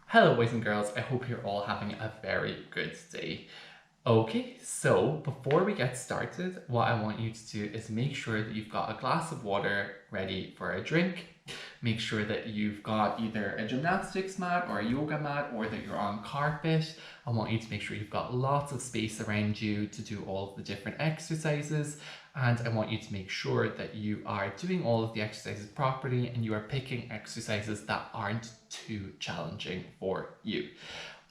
Hello boys and girls, I hope you're all having a very good day. Okay, so before we get started, what I want you to do is make sure that you've got a glass of water ready for a drink. Make sure that you've got either a gymnastics mat or a yoga mat or that you're on carpet. I want you to make sure you've got lots of space around you to do all of the different exercises. And I want you to make sure that you are doing all of the exercises properly and you are picking exercises that aren't too challenging for you.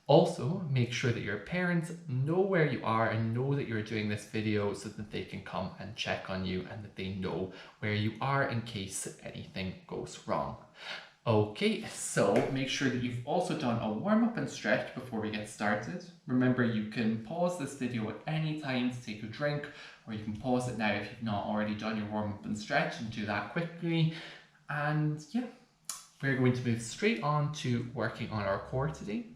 Also, make sure that your parents know where you are and know that you're doing this video so that they can come and check on you and that they know where you are in case anything goes wrong. Okay, so make sure that you've also done a warm-up and stretch before we get started. Remember, you can pause this video at any time to take a drink, or you can pause it now if you've not already done your warm-up and stretch and do that quickly. And yeah, we're going to move straight on to working on our core today.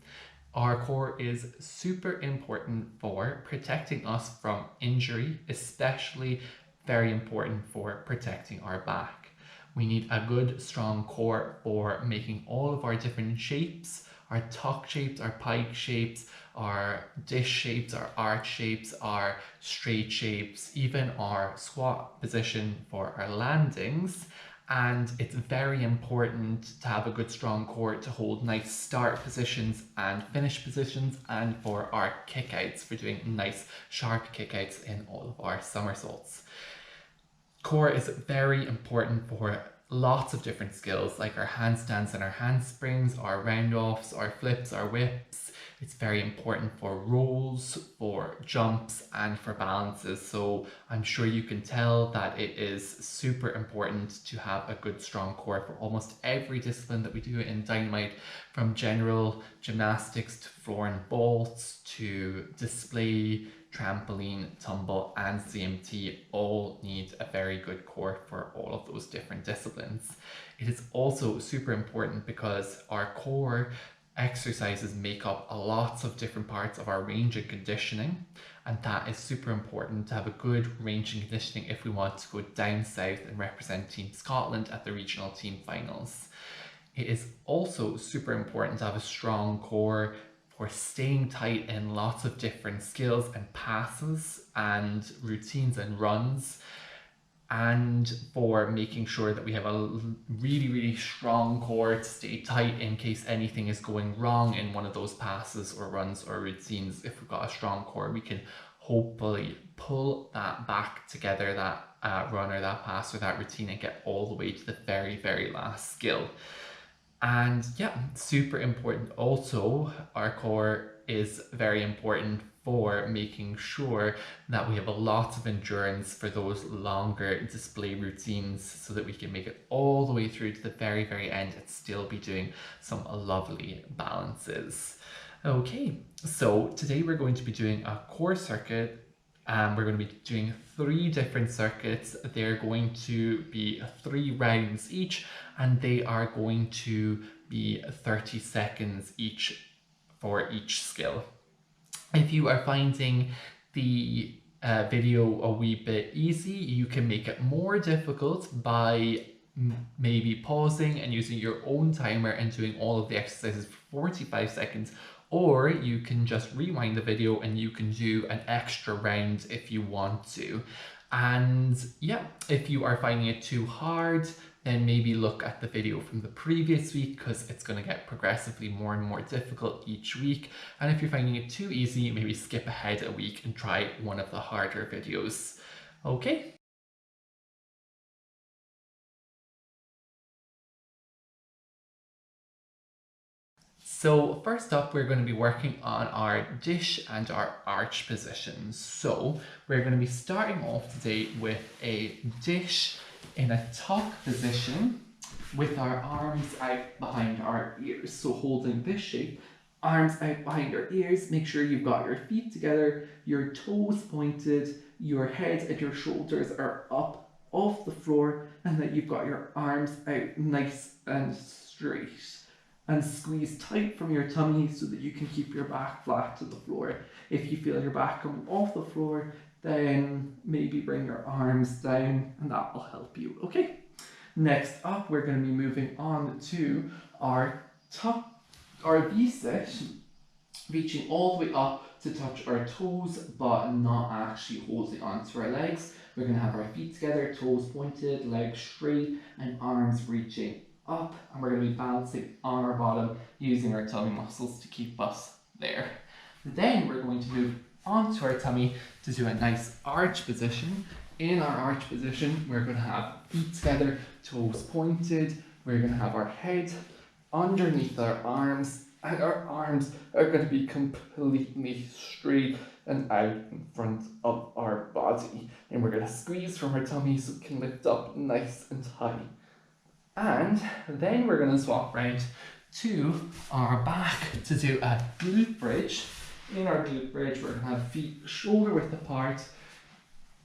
Our core is super important for protecting us from injury, especially very important for protecting our back. We need a good strong core for making all of our different shapes, our tuck shapes, our pike shapes, our dish shapes, our arch shapes, our straight shapes, even our squat position for our landings. And it's very important to have a good strong core to hold nice start positions and finish positions, and for our kickouts, for doing nice sharp kickouts in all of our somersaults. Core is very important for lots of different skills like our handstands and our handsprings, our round offs, our flips, our whips. It's very important for rolls, for jumps, and for balances. So I'm sure you can tell that it is super important to have a good strong core for almost every discipline that we do in Dynamite, from general gymnastics to floor and vaults to display, trampoline, tumble, and CMT all need a very good core for all of those different disciplines. It is also super important because our core exercises make up a lots of different parts of our range and conditioning, and that is super important to have a good range and conditioning if we want to go down south and represent Team Scotland at the regional team finals. It is also super important to have a strong core for staying tight in lots of different skills and passes and routines and runs, and for making sure that we have a really strong core to stay tight in case anything is going wrong in one of those passes or runs or routines. If we've got a strong core, we can hopefully pull that back together, that run or that pass or that routine, and get all the way to the very last skill. And yeah, super important also, our core is very important for making sure that we have a lot of endurance for those longer display routines so that we can make it all the way through to the very end and still be doing some lovely balances. Okay, so today we're going to be doing a core circuit. We're going to be doing 3 different circuits. They're going to be 3 rounds each, and they are going to be 30 seconds each for each skill. If you are finding the video a wee bit easy, you can make it more difficult by maybe pausing and using your own timer and doing all of the exercises for 45 seconds, or you can just rewind the video and you can do an extra round if you want to. And yeah, if you are finding it too hard, then maybe look at the video from the previous week, because it's going to get progressively more and more difficult each week. And if you're finding it too easy, maybe skip ahead a week and try one of the harder videos. Okay. So first up, we're going to be working on our dish and our arch positions. So we're going to be starting off today with a dish in a tuck position with our arms out behind our ears. So holding this shape, arms out behind your ears. Make sure you've got your feet together, your toes pointed, your head and your shoulders are up off the floor, and that you've got your arms out nice and straight. And squeeze tight from your tummy so that you can keep your back flat to the floor. If you feel your back coming off the floor, then maybe bring your arms down and that will help you. Okay, next up we're going to be moving on to our tuck Our V-sit, reaching all the way up to touch our toes, but not actually holding onto our legs. We're going to have our feet together, toes pointed, legs straight, and arms reaching up. And we're going to be balancing on our bottom using our tummy muscles to keep us there. Then we're going to move onto our tummy to do a nice arch position. In our arch position, we're going to have feet together, toes pointed. We're going to have our head underneath our arms, and our arms are going to be completely straight and out in front of our body. And we're going to squeeze from our tummy so it can lift up nice and high. And then we're going to swap around to our back to do a glute bridge. In our glute bridge, we're going to have feet shoulder width apart,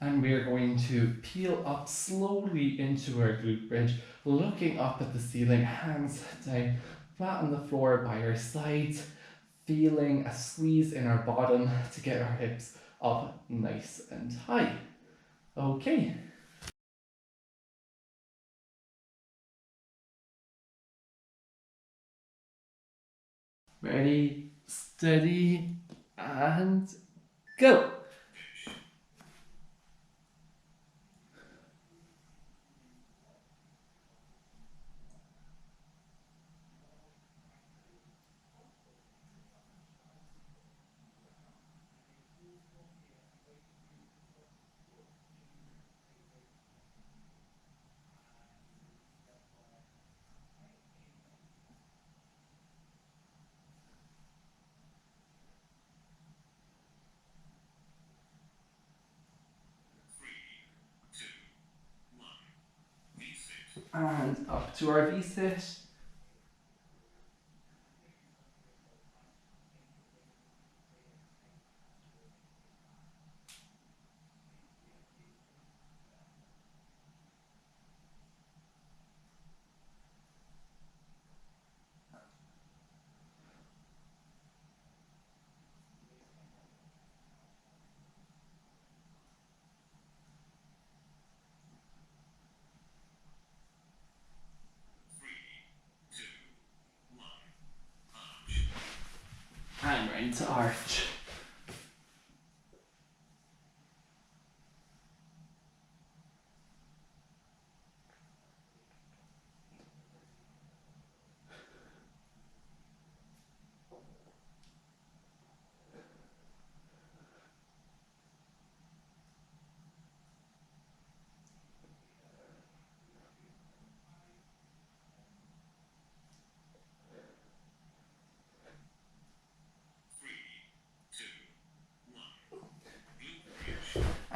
and we're going to peel up slowly into our glute bridge, looking up at the ceiling, hands down, flat on the floor by our sides, feeling a squeeze in our bottom to get our hips up nice and high. Okay. Ready, steady, and go. And up to our V-sit. And round to arch.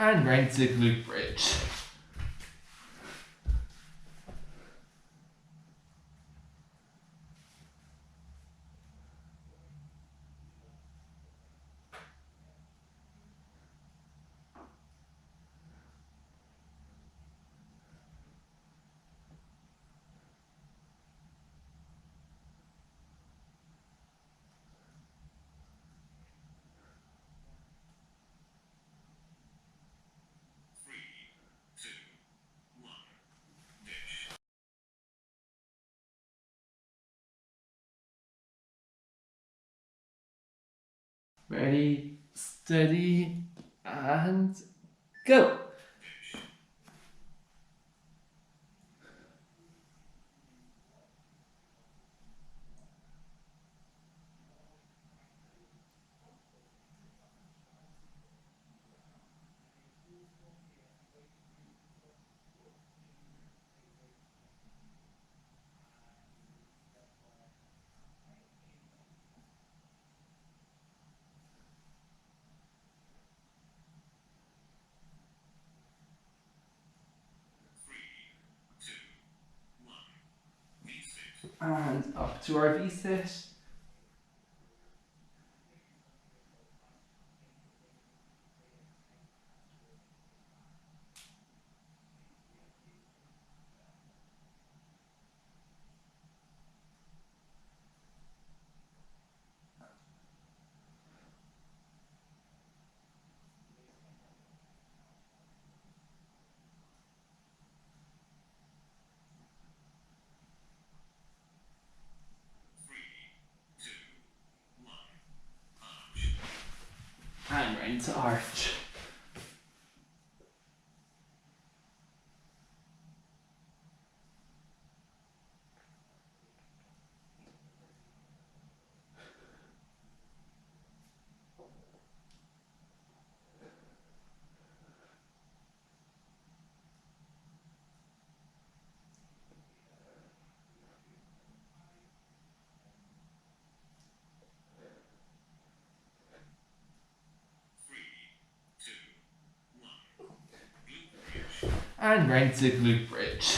And round to glute bridge. Ready, steady, and go. And up to our V-sit. round to arch. And round to glute bridge.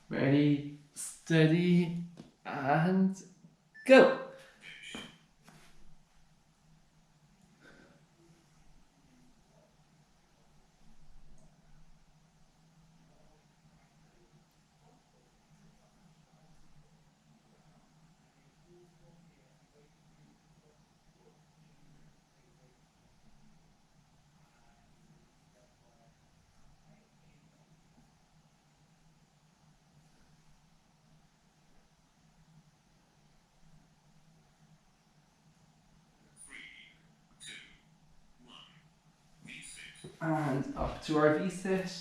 Ready, steady, and go. And up to our V-sit.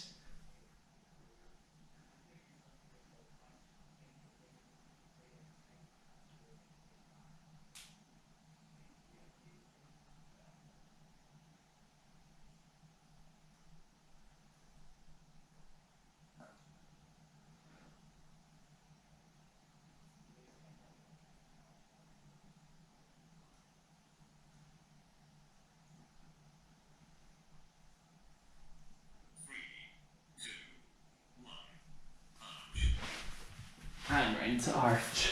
And round to arch.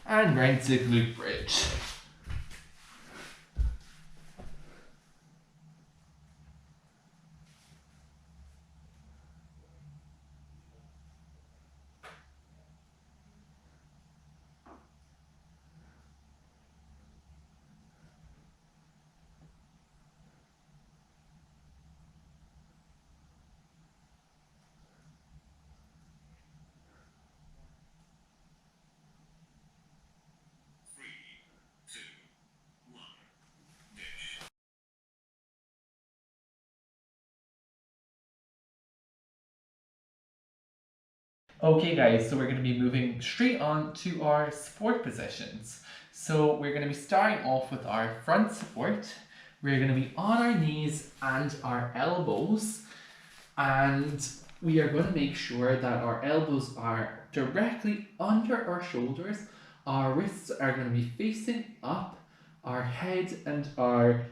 And round to glute bridge. Okay guys, so we're going to be moving straight on to our support positions. So we're going to be starting off with our front support. We're going to be on our knees and our elbows, and we are going to make sure that our elbows are directly under our shoulders. Our wrists are going to be facing up. Our head and our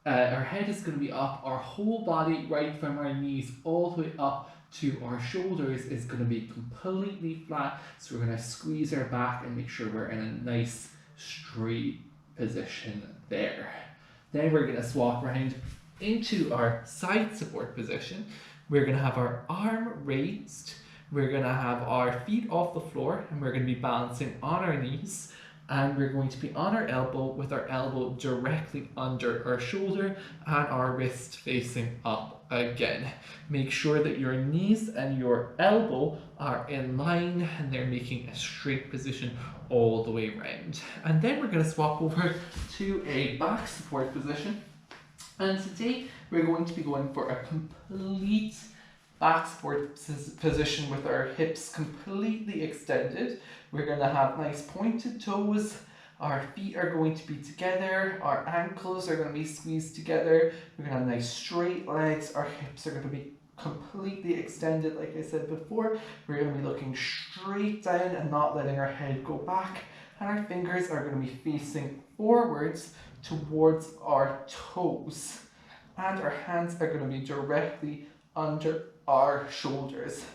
head is going to be up. Our whole body, right from our knees all the way up to our shoulders, is going to be completely flat. So we're going to squeeze our back and make sure we're in a nice straight position there. Then we're going to swap around into our side support position. We're going to have our arm raised. We're going to have our feet off the floor, and we're going to be balancing on our knees. And we're going to be on our elbow with our elbow directly under our shoulder and our wrist facing up again. Make sure that your knees and your elbow are in line and they're making a straight position all the way around. And then we're going to swap over to a back support position. And today we're going to be going for a complete back support position with our hips completely extended. We're going to have nice pointed toes. Our feet are going to be together. Our ankles are going to be squeezed together. We're going to have nice straight legs. Our hips are going to be completely extended, like I said before. We're going to be looking straight down and not letting our head go back. And our fingers are going to be facing forwards towards our toes. And our hands are going to be directly under our shoulders.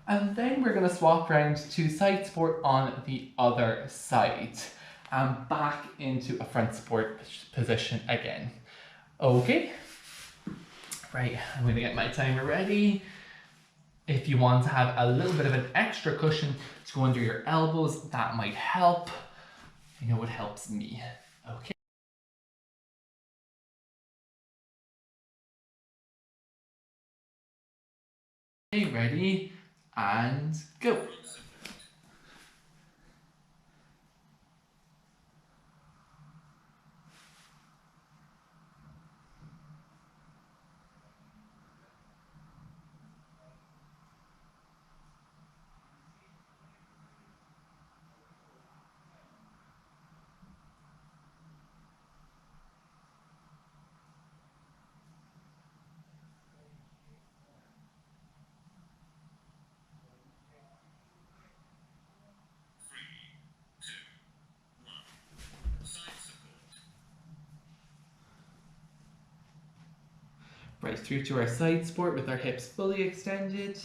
And then we're going to swap around to side support on the other side and back into a front support position again. Okay, right, I'm going to get my timer ready. If you want to have a little bit of an extra cushion to go under your elbows, that might help. You know, it helps me. Okay. Okay, ready, and go. Right through to our side support with our hips fully extended.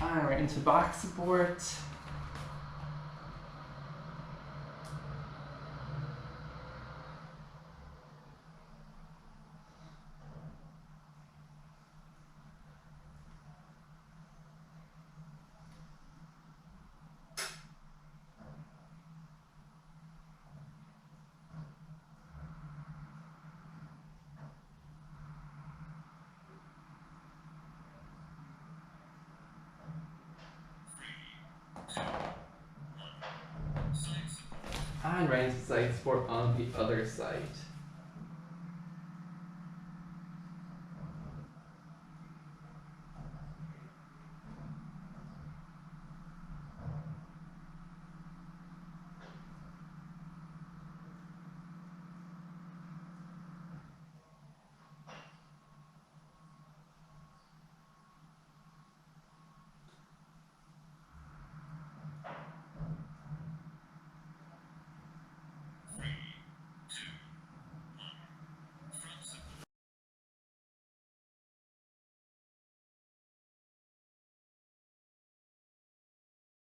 And right into back support. And right into side support on the other side.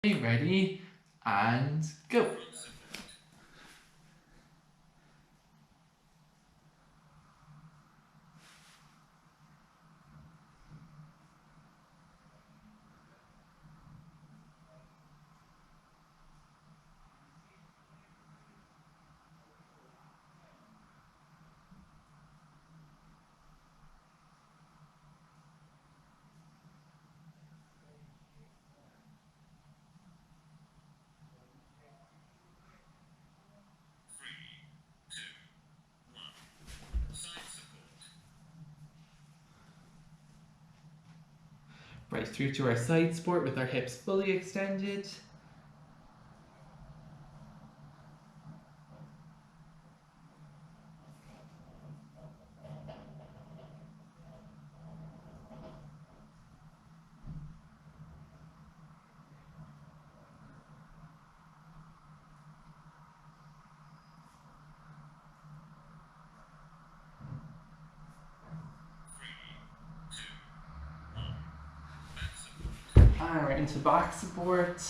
Okay, ready, and go. Right through to our side support with our hips fully extended. And right into back support.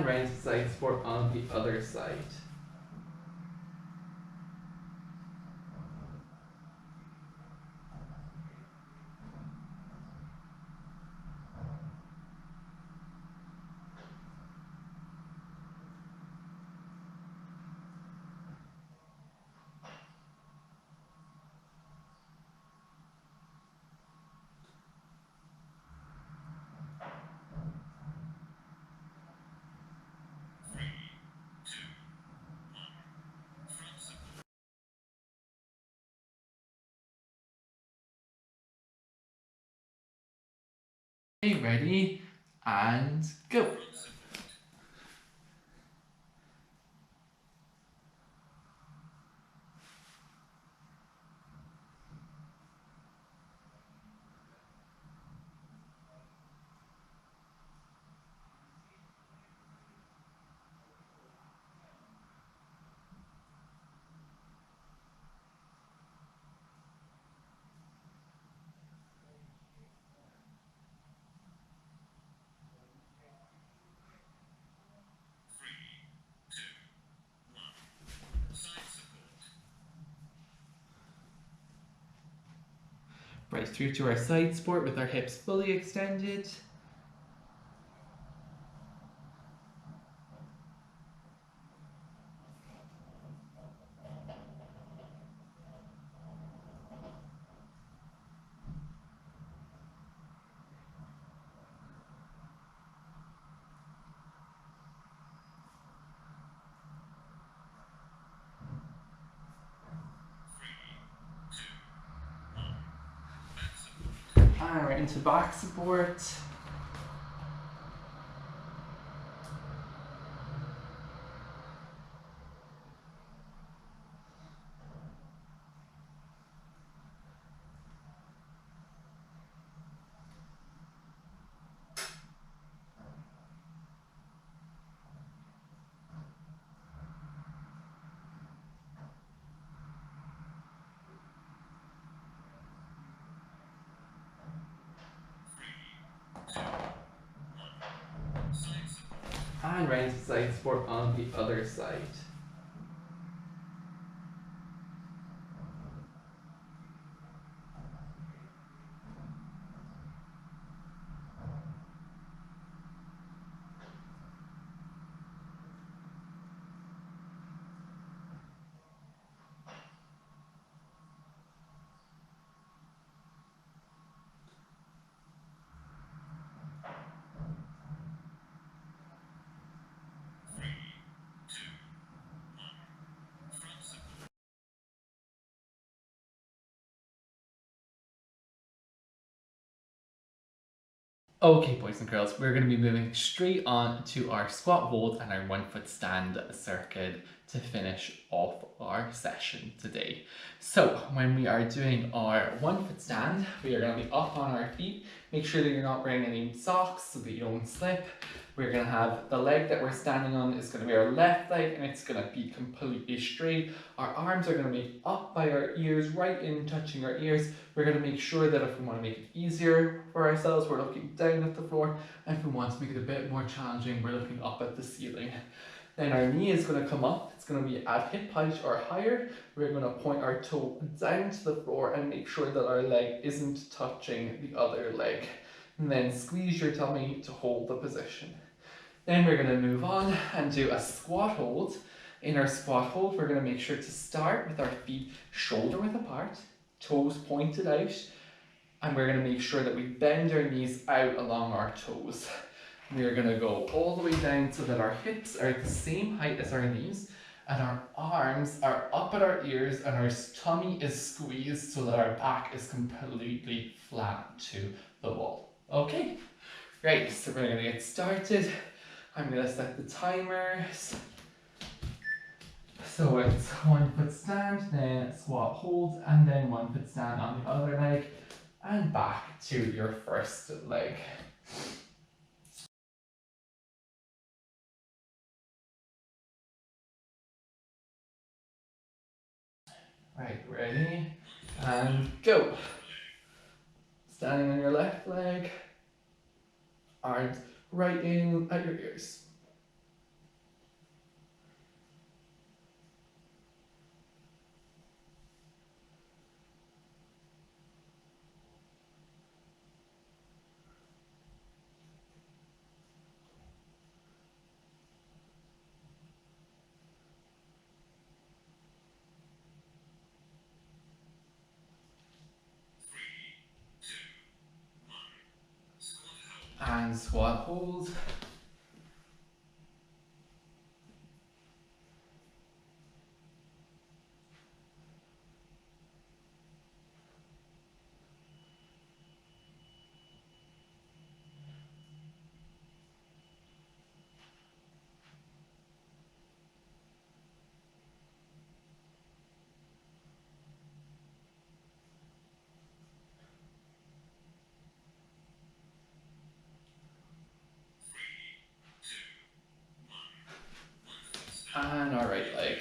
And right side support on the other side. Okay, ready, and go. Right through to our side support with our hips fully extended. And right into back support. And right into side support on the other side. Okay, boys and girls, we're going to be moving straight on to our squat hold and our 1 foot stand circuit to finish off our session today. So when we are doing our 1 foot stand, we are going to be up on our feet. Make sure that you're not wearing any socks so that you don't slip. We're going to have the leg that we're standing on is going to be our left leg, and it's going to be completely straight. Our arms are going to be up by our ears, right in touching our ears. We're going to make sure that if we want to make it easier for ourselves, we're looking down at the floor. And if we want to make it a bit more challenging, we're looking up at the ceiling. Then our knee is going to come up. It's going to be at hip height or higher. We're going to point our toe down to the floor and make sure that our leg isn't touching the other leg. And then squeeze your tummy to hold the position. Then we're going to move on and do a squat hold. In our squat hold, we're going to make sure to start with our feet shoulder width apart, toes pointed out, and we're going to make sure that we bend our knees out along our toes. We're going to go all the way down so that our hips are at the same height as our knees, and our arms are up at our ears, and our tummy is squeezed so that our back is completely flat to the wall. Okay, right, so we're going to get started. I'm going to set the timers. So it's 1 foot stand, then squat hold, and then 1 foot stand on the other leg, and back to your first leg. Right, ready, and go. Standing on your left leg, arms right in at your ears. And squat hold. And our right leg.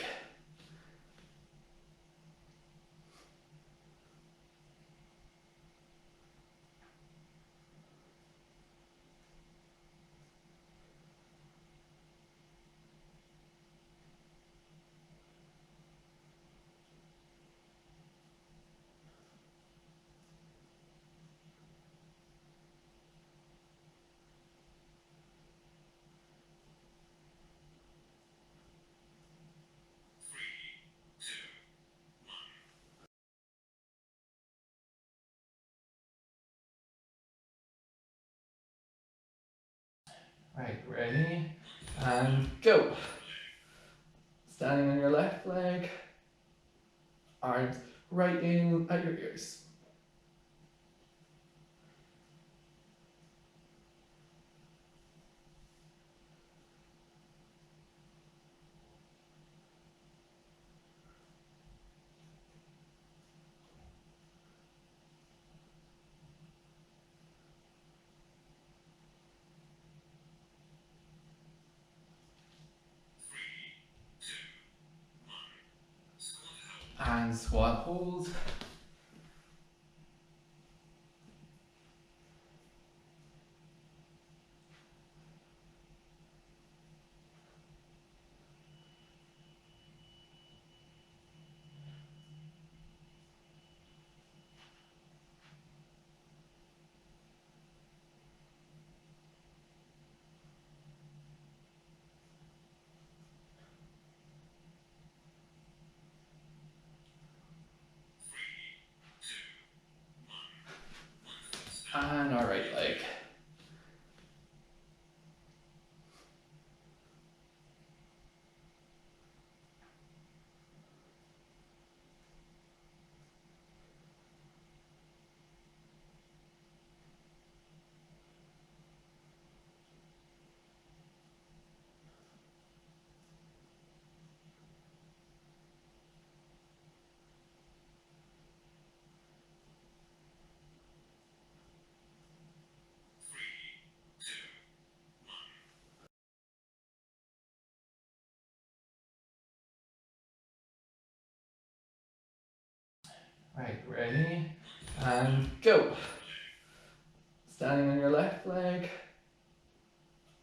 Right, ready? And go. Standing on your left leg. Arms right in at your ears. And squat hold. And our right leg. Right, ready? And go. Standing on your left leg.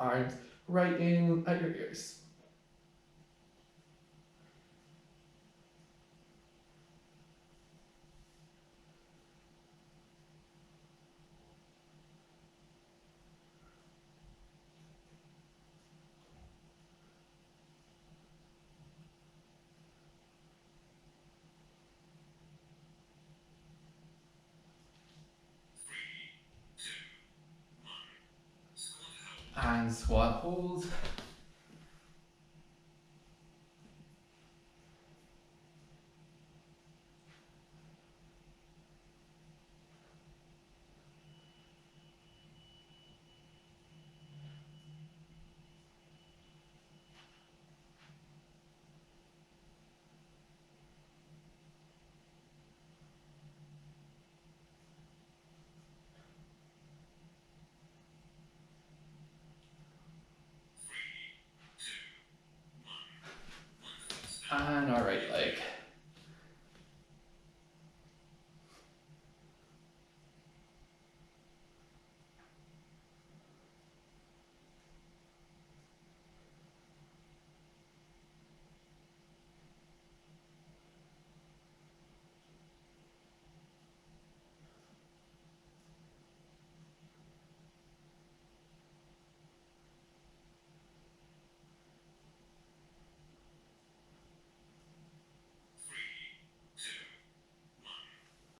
Arms right in at your ears. And squat hold. And our right leg.